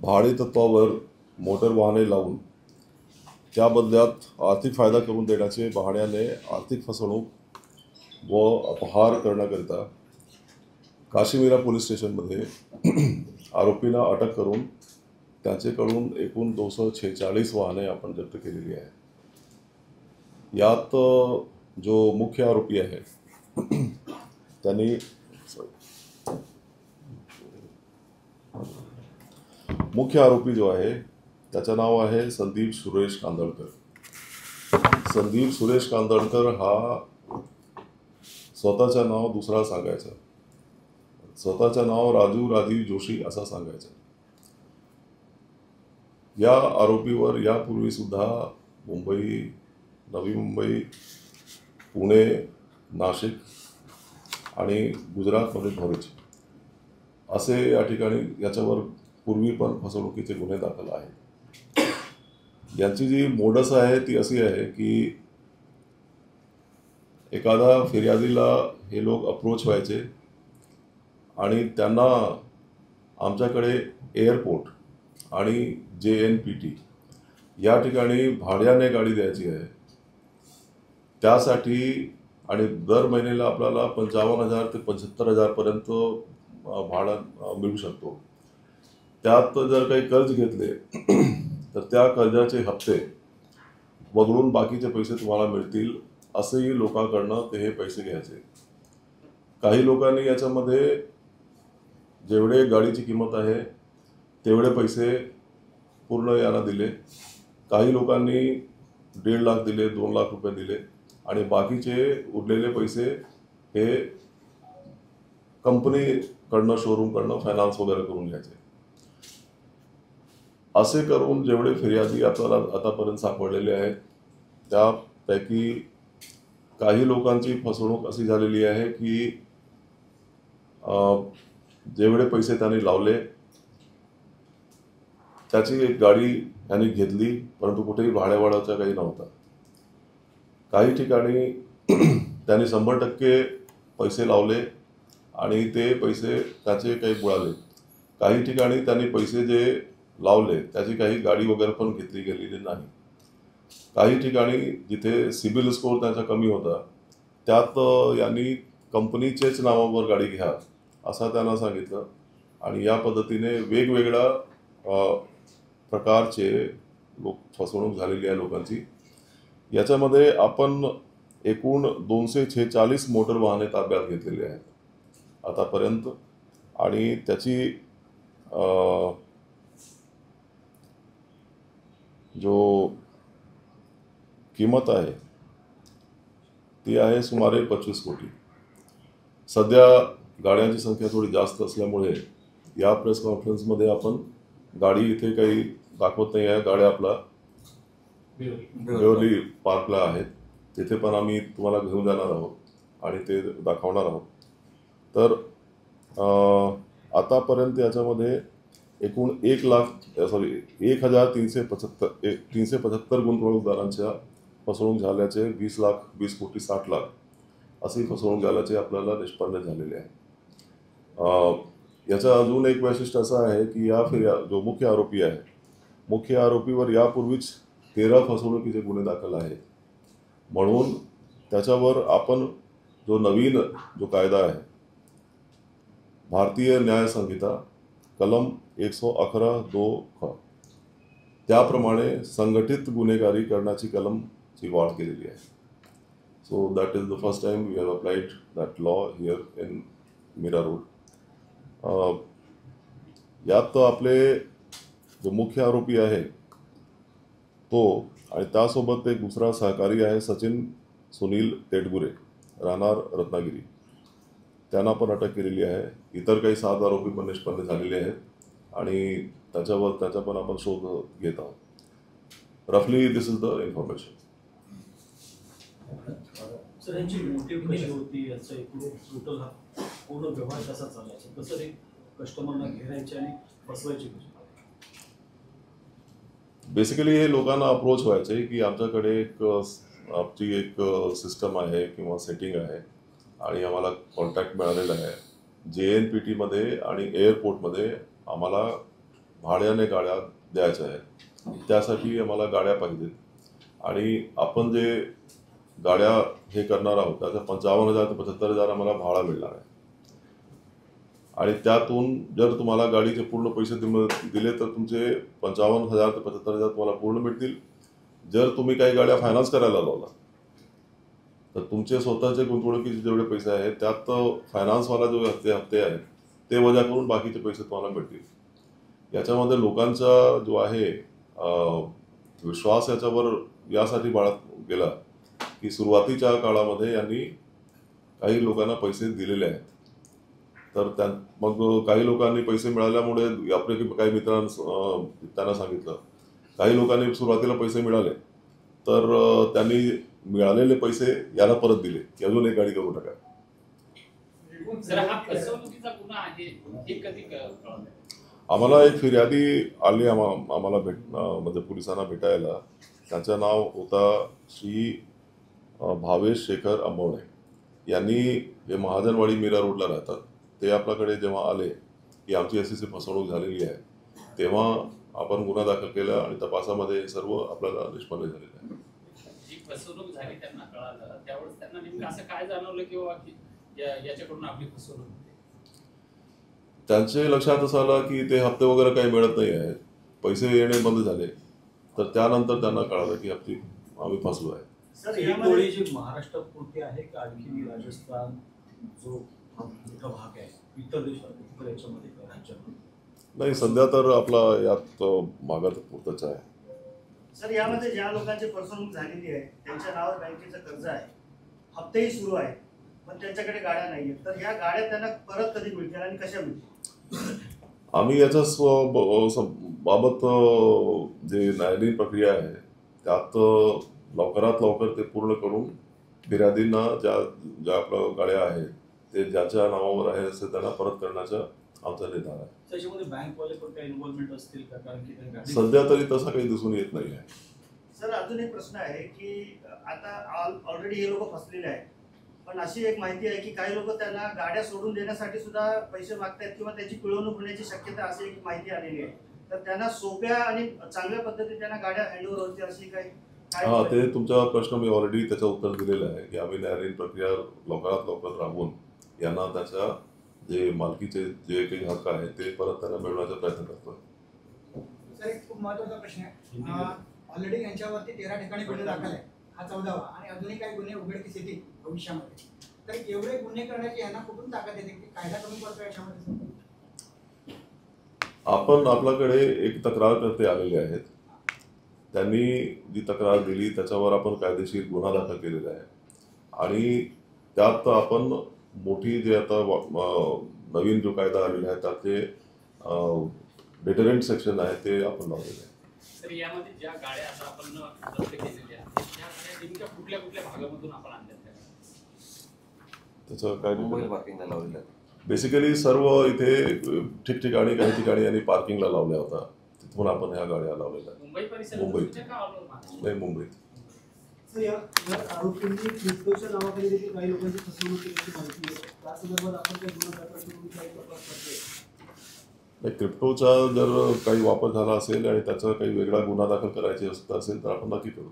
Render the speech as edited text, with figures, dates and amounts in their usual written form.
भाडे तत्वावर मोटर वाहने लावून त्या बदल्यात आर्थिक फायदा करून देण्याचे बहाण्याने आर्थिक फसवणूक व अपहार करण्याकरिता काशीमीरा पोलीस स्टेशनमध्ये आरोपींना अटक करून त्यांच्याकडून एकूण 246 वाहने आपण जप्त केलेली आहे. यात जो मुख्य आरोपी आहे त्यांनी मुख्य आरोपी जो आहे त्याचं नाव आहे संदीप सुरेश कांदळकर. संदीप सुरेश कांदळकर हा स्वतःचं नाव दुसरा सांगायचं, स्वतःचं नाव राजीव जोशी असं सांगायचं. या आरोपीवर यापूर्वी सुद्धा मुंबई, नवी मुंबई, पुणे, नाशिक आणि गुजरातमध्ये भरूच असे या ठिकाणी याच्यावर पूर्वी पण फसवणुकीचे गुन्हे दाखल आहेत. यांची जी मोडस आहे ती अशी आहे की एखादा फिर्यादीला हे लोक अप्रोच व्हायचे आणि त्यांना आमच्याकडे एअरपोर्ट आणि JNPT या ठिकाणी भाड्याने गाडी द्यायची आहे. त्यासाठी आणि दर महिन्याला आपल्याला 55,000 ते 75,000 पर्यंत भाडं मिळू शकतो. त्यात जर काही कर्ज घेतले तर त्या कर्जाचे हप्ते वगळून बाकीचे पैसे तुम्हाला मिळतील असेही लोकांकडनं ते हे पैसे घ्यायचे. काही लोकांनी याच्यामध्ये जेवढे गाडीची किंमत आहे तेवढे पैसे पूर्ण यांना दिले. काही लोकांनी 1.5 लाख दिले, 2 लाख रुपये दिले आणि बाकीचे उरलेले पैसे हे कंपनीकडनं, शोरूमकडनं फायनान्स वगैरे करून घ्यायचे. असे करून जेवढे फिर्यादी आपल्याला आतापर्यंत सापडलेले आहेत त्यापैकी काही लोकांची फसवणूक अशी झालेली आहे की जेवढे पैसे त्यांनी लावले त्याची एक गाडी त्यांनी घेतली परंतु कुठेही भाड्यावाढाचा काही नव्हता. काही ठिकाणी त्यांनी 100% पैसे लावले आणि ते पैसे त्याचे काही बुडाले. काही ठिकाणी त्यांनी पैसे जे लावले त्याची काही गाडी वगैरे पण घेतली गेलेली नाही. काही ठिकाणी जिथे सिबिल स्कोअर त्यांचा कमी होता त्यात यांनी कंपनीचेच नावावर गाडी घ्या असं त्यांना सांगितलं आणि या पद्धतीने वेगवेगळ्या प्रकारचे फसवणूक झालेली आहे लोकांची. याच्यामध्ये आपण एकूण 246 मोटर वाहने ताब्यात घेतलेली आहेत आतापर्यंत आणि त्याची जो किंमत आहे ती आहे सुमारे 25 कोटी. सध्या गाड्यांची संख्या थोडी जास्त असल्यामुळे या प्रेस कॉन्फरन्समध्ये आपण गाडी इथे काही दाखवत नाही आहे. गाड्या आपला बेवली पार्कला आहेत, तिथे पण आम्ही तुम्हाला घेऊन जाणार आहोत आणि ते दाखवणार आहोत. तर आतापर्यंत याच्यामध्ये एकूण 1,375 गुंतवणूकदारांच्या फसवणूक झाल्याचे 20 लाख 20 कोटी 60 लाख अशी फसवणूक झाल्याचे आपल्याला निष्पन्न झालेले आहे. याचा अजून एक वैशिष्ट्य असं आहे की जो मुख्य आरोपी आहे, मुख्य आरोपीवर यापूर्वीच 13 फसवणुकीचे गुन्हे दाखल आहेत. म्हणून त्याच्यावर आपण जो नवीन कायदा आहे भारतीय न्याय संहिता कलम 111(2) त्याप्रमाणे संघटित गुन्हेगारी करण्याची कलमची वाढ केलेली आहे. So that is the first time we have applied that law here in Mira Road. यात आपले जो मुख्य आरोपी आहे तो आणि त्यासोबत एक दुसरा सहकारी आहे सचिन सुनील तेटगुरे, राहणार रत्नागिरी, त्यांना पण अटक केलेली आहे. इतर काही 7 आरोपी पण निष्पन्न झालेले आहेत आणि त्याचा पण आपण शोध घेत आहोत. रफली दिस इज द इन्फॉर्मेशन. सर यांची मोटिव्ह कशी होती, याचा एकूण टोटल हा पूर्ण व्यवहार कसा चालायचा, कसं ते कस्टमरना घेरायचे आणि फसवायचे कसे? बेसिकली हे लोकांना अप्रोच व्हायचे की आमच्याकडे आमची एक सिस्टम आहे किंवा सेटिंग आहे आणि आम्हाला कॉन्टॅक्ट मिळालेला आहे JNPT मध्ये आणि एअरपोर्टमध्ये आम्हाला भाड्याने गाड्या द्यायच्या आहेत. त्यासाठी आम्हाला गाड्या पाहिजेत आणि आपण जे गाड्या हे करणार आहोत त्याचा 55,000 ते 75,000 आम्हाला भाडा मिळणार आहे. आणि त्यातून जर तुम्हाला गाडीचे पूर्ण पैसे दिले तर तुमचे 55,000 ते 75,000 तुम्हाला पूर्ण मिळतील. जर तुम्ही काही गाड्या फायनान्स करायला लावला तर तुमचे स्वतःचे गुंतवणुकीचे जेवढे पैसे आहेत त्यात फायनान्सवाला जो हप्ते आहेत ते वजा करून बाकीचे पैसे तुम्हाला मिळतील. याच्यामध्ये लोकांचा जो आहे विश्वास याच्यावर यासाठी बाळगला गेला की सुरुवातीच्या काळामध्ये यांनी काही लोकांना पैसे दिलेले आहेत. तर मग काही लोकांनी पैसे मिळाल्यामुळे आपले काही मित्रांना त्यांना सांगितलं, काही लोकांनी सुरुवातीला पैसे मिळाले तर त्यांनी मिळालेले पैसे याला परत दिले की अजून एक गाडी करू टाका. सर, हा फसवणुकीचा गुन्हा आहे हे कधी कळलं? आम्हाला एक फिर्यादी आली आम्हाला म्हणजे पोलिसांना भेटायला. त्यांचं नाव होता श्री भावेश शेखर आंबवणे यांनी, हे महाजनवाडी मीरा रोडला राहतात. ते आपल्याकडे जेव्हा आले की आमची अशी फसवणूक झालेली आहे तेव्हा आपण गुन्हा दाखल केला आणि तपासामध्ये सर्व आपल्याला निष्पन्न झालेलं आहे. जी फसवणूक झाली त्यांना कळालं त्यावेळेस त्यांना नेमकं असं काय जाणवलं की बाबा याच्याकडून आपली फसवणूक होते? त्यांचे लक्षात असं आलं की ते हप्ते वगैरे काही मिळत नाही आहेत, पैसे येणे बंद झाले. तर त्यानंतर त्यांना कळालं की आम्ही फसलो आहे. सर, ही टोळी जी महाराष्ट्रापुरती आहे का आणखी राजस्थान जो मोठा भाग आहे इतर देशात इतर याच्यामध्ये राज्यामध्ये? नाही, सध्या तर आपला यात भागात पुरतच आहे. सर, यामध्ये ज्या लोकांची फसवणूक झालेली आहे त्यांच्या नावावर बँकेचं कर्ज आहे, हप्तेही सुरू आहे, पण त्यांच्याकडे गाड्या नाहीये, तर ह्या गाड्या त्यांना परत कधी मिळतील आणि कशा मिळतील? आम्ही याच्या बाबत जे न्यायालयीन प्रक्रिया आहे त्यात लवकरात लवकर ते पूर्ण करून फिर्यादींना ज्या आपल्या गाड्या आहेत ते ज्याच्या नावावर आहे असे त्यांना परत करण्याचा आमचा निर्धार आहे. त्याच्यामध्ये बँकवाले पण काही इन्व्हॉल्वमेंट असतील का? कारण की गाडी सध्या तरी तसा काही दिसून येत नाही आहे. सर, अजून एक प्रश्न आहे की आता ऑलरेडी हे लोक फसलेले आहेत, पण अशी एक माहिती आहे की काही लोक त्यांना गाड्या सोडून देण्यासाठी सुद्धा पैसे मागतायत किंवा त्याची पिळवणूक होण्याची शक्यता अशी एक माहिती आलेली आहे. तर त्यांना सोप्या आणि चांगल्या पद्धतीने त्यांना गाड्या हँडओव्हर होतील अशी काही हा, ते तुमचा प्रश्न मी ऑलरेडी त्याचं उत्तर दिलेलं आहे की आम्ही न्यायालयीन प्रक्रिया लवकरात लवकर राबवून यांना त्याच्या जे मालकीचे जे काही हक्क आहेत ते परत त्यांना मिळवण्याचा प्रयत्न करतोय. सर, एक खूप महत्त्वाचा प्रश्न आहे. ऑलरेडी यांच्यावरती 13 ठिकाणी गुन्हे दाखल आहे, हा 14वा, आणि अजूनही काही गुन्हे उघडकीस येतील भविष्यामध्ये. तर एवढे गुन्हे करण्याची यांना कुठून ताकद येते की कायदा कमी पडतो याच्यामध्ये? आपण आपल्याकडे एक तक्रारकर्ते आलेले आहेत, त्यांनी जी तक्रार दिली त्याच्यावर आपण कायदेशीर गुन्हा दाखल केलेला आहे आणि त्यात आपण मोठी जे आता नवीन जो कायदा आलेला आहे त्यातले डिटरंट सेक्शन आहे ते आपण लावलेले आहे. सर, यामध्ये ज्या गाड्या आता आपण जप्त केलेल्या आहेत त्या गाड्या नेमक्या कुठल्या कुठल्या भागामधून आपण आणल्या? त्याचं काय मुंबई पार्किंगला लावलेलं आहे. बेसिकली सर्व इथे ठिकठिकाणी काही ठिकाणी यांनी पार्किंगला लावल्या होता, तिथून आपण ह्या गाड्या लावलेल्या आहेत. मुंबई परिसरात मुंबईत. तुमच्या का ऑल ओव्हर महाराष्ट्र? नाही, मुंबईत. सर, या आरोपींनी क्रिप्टोच्या नावाखाली देखील काही लोकांची फसवणूक केल्याची माहिती आहे. त्या संदर्भात आपण काही गुन्हा दाखल करून काही तपास करतोय? नाही, क्रिप्टोचा जर काही वापर झाला असेल आणि त्याचा काही वेगळा गुन्हा दाखल करायचा असेल तर आपण नक्की करू.